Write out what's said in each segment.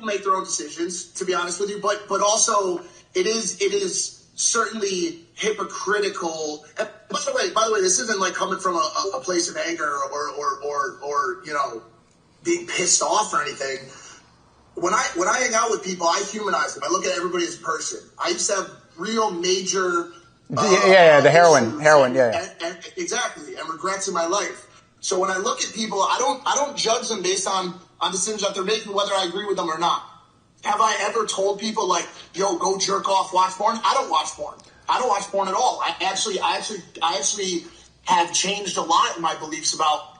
make their own decisions, to be honest with you. But also, it is certainly hypocritical. And by the way, this isn't like coming from a place of anger or being pissed off or anything. When I hang out with people, I humanize them. I look at everybody as a person. I used to have real major the heroin, and exactly, and regrets in my life. So when I look at people, I don't judge them based on decisions that they're making, whether I agree with them or not. Have I ever told people like, yo, go jerk off, watch porn? I don't watch porn. I don't watch porn at all. I actually have changed a lot in my beliefs about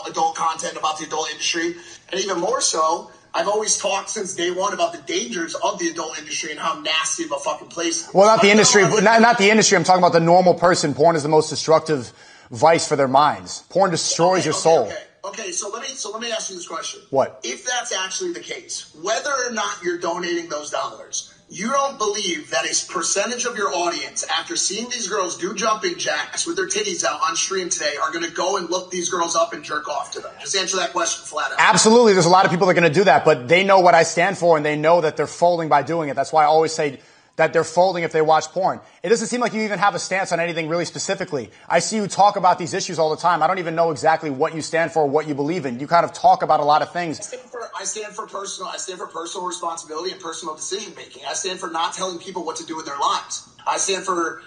adult content, about the adult industry, and even more so, I've always talked since day one about the dangers of the adult industry and how nasty of a fucking place it is. Well, not the industry, not the industry. I'm talking about the normal person. Porn is the most destructive vice for their minds. Porn destroys your soul. Okay, so let me ask you this question. What? If that's actually the case, whether or not you're donating those dollars, you don't believe that a percentage of your audience, after seeing these girls do jumping jacks with their titties out on stream today, are going to go and look these girls up and jerk off to them? Just answer that question flat out. Absolutely. There's a lot of people that are going to do that, but they know what I stand for and they know that they're folding by doing it. That's why I always say that they're folding if they watch porn. It doesn't seem like you even have a stance on anything really specifically. I see you talk about these issues all the time. I don't even know exactly what you stand for or what you believe in. You kind of talk about a lot of things. I stand for personal responsibility and personal decision making. I stand for not telling people what to do with their lives. I stand for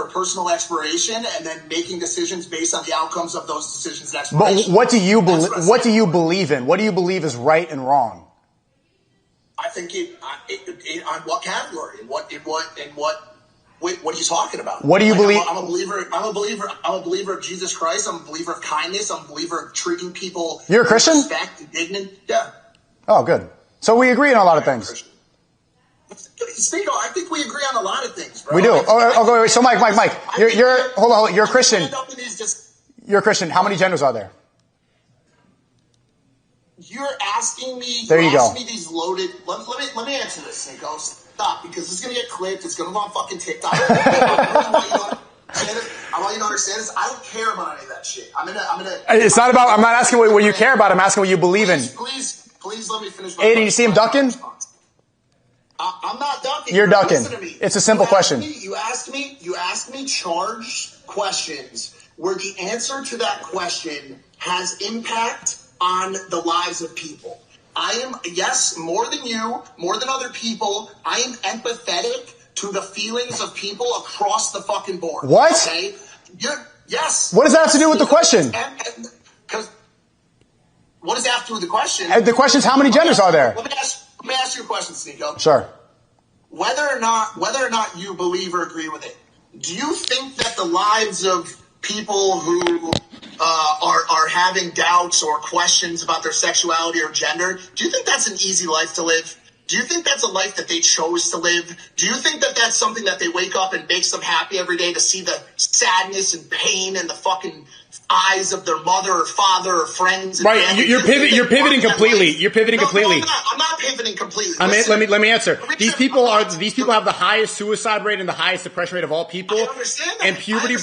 personal exploration and then making decisions based on the outcomes of those decisions and exploration. But what do you believe? What do you believe in? What do you believe is right and wrong? I think on what category? What are you talking about? What do you believe? I'm a believer of Jesus Christ. I'm a believer of kindness. I'm a believer of treating people. You're a Christian? With respect and dignity. Yeah. Oh, good. So we agree on a lot of things. Sneako, I think we agree on a lot of things, bro. We do. Wait. So Mike, hold on. You're a Christian. You're a Christian. How many genders are there? You're asking me. There you go. Me these loaded. Let me answer this, Sneako. Stop, because it's gonna get clipped. It's gonna go on fucking TikTok. I want you to understand this. I don't care about any of that shit. It's not about. I'm not asking what you care about. I'm asking what you believe in. Please let me finish. Aiden, you see him ducking? I'm not ducking. You're ducking. Listen to me. It's a simple question. You asked me charged questions where the answer to that question has impact on the lives of people. I am, yes, more than you, more than other people, I am empathetic to the feelings of people across the fucking board. What? Okay? Yes. What does that have to do with the question? Because what does that have to do with the question? The question is, how many genders are there? Let me ask you a question, Sneako. Sure. Whether or not you believe or agree with it, do you think that the lives of people who are having doubts or questions about their sexuality or gender, do you think that's an easy life to live? Do you think that's a life that they chose to live? Do you think that that's something that they wake up and makes them happy every day to see the sadness and pain in the fucking eyes of their mother or father or friends? Right, you're pivoting completely. You're pivoting completely. No, I'm not pivoting completely. Let me answer. These people have the highest suicide rate and the highest depression rate of all people. I understand that. And puberty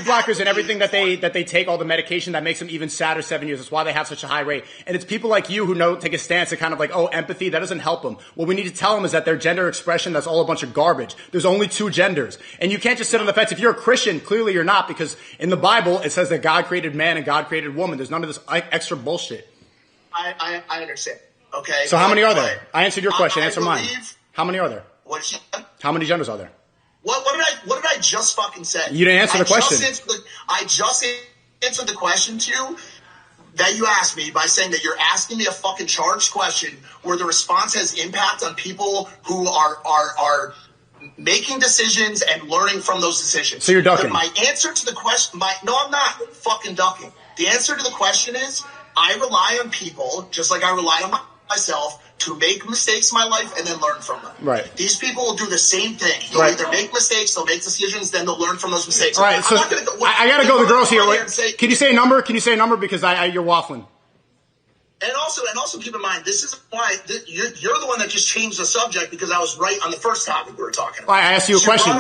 blockers and everything that they take, all the medication that makes them even sadder 7 years. That's why they have such a high rate. And it's people like you who take a stance and kind of like, oh, empathy, that doesn't help them. What we need to tell them is that their gender expression, that's all a bunch of garbage. There's only two genders. And you can't just sit on the fence. If you're a Christian, clearly you're not, because in the Bible, it says that God created man and God created woman. There's none of this extra bullshit. I understand. Okay. So how many are there? I answered your question. Answer mine. How many are there? How many genders are there? What did I just fucking say? You didn't answer the question. I just answered the question to you that you asked me by saying that you're asking me a fucking charged question where the response has impact on people who are making decisions and learning from those decisions. So you're ducking. My answer to the question, no, I'm not fucking ducking. The answer to the question is I rely on people just like I rely on myself to make mistakes in my life and then learn from them. Right. These people will do the same thing. They'll either make mistakes, they'll make decisions, then they'll learn from those mistakes. All right, so I gotta go to the girls here. Can you say a number? Because you're waffling. And also keep in mind, this is why you're the one that just changed the subject because I was right on the first topic we were talking about. I asked you a question.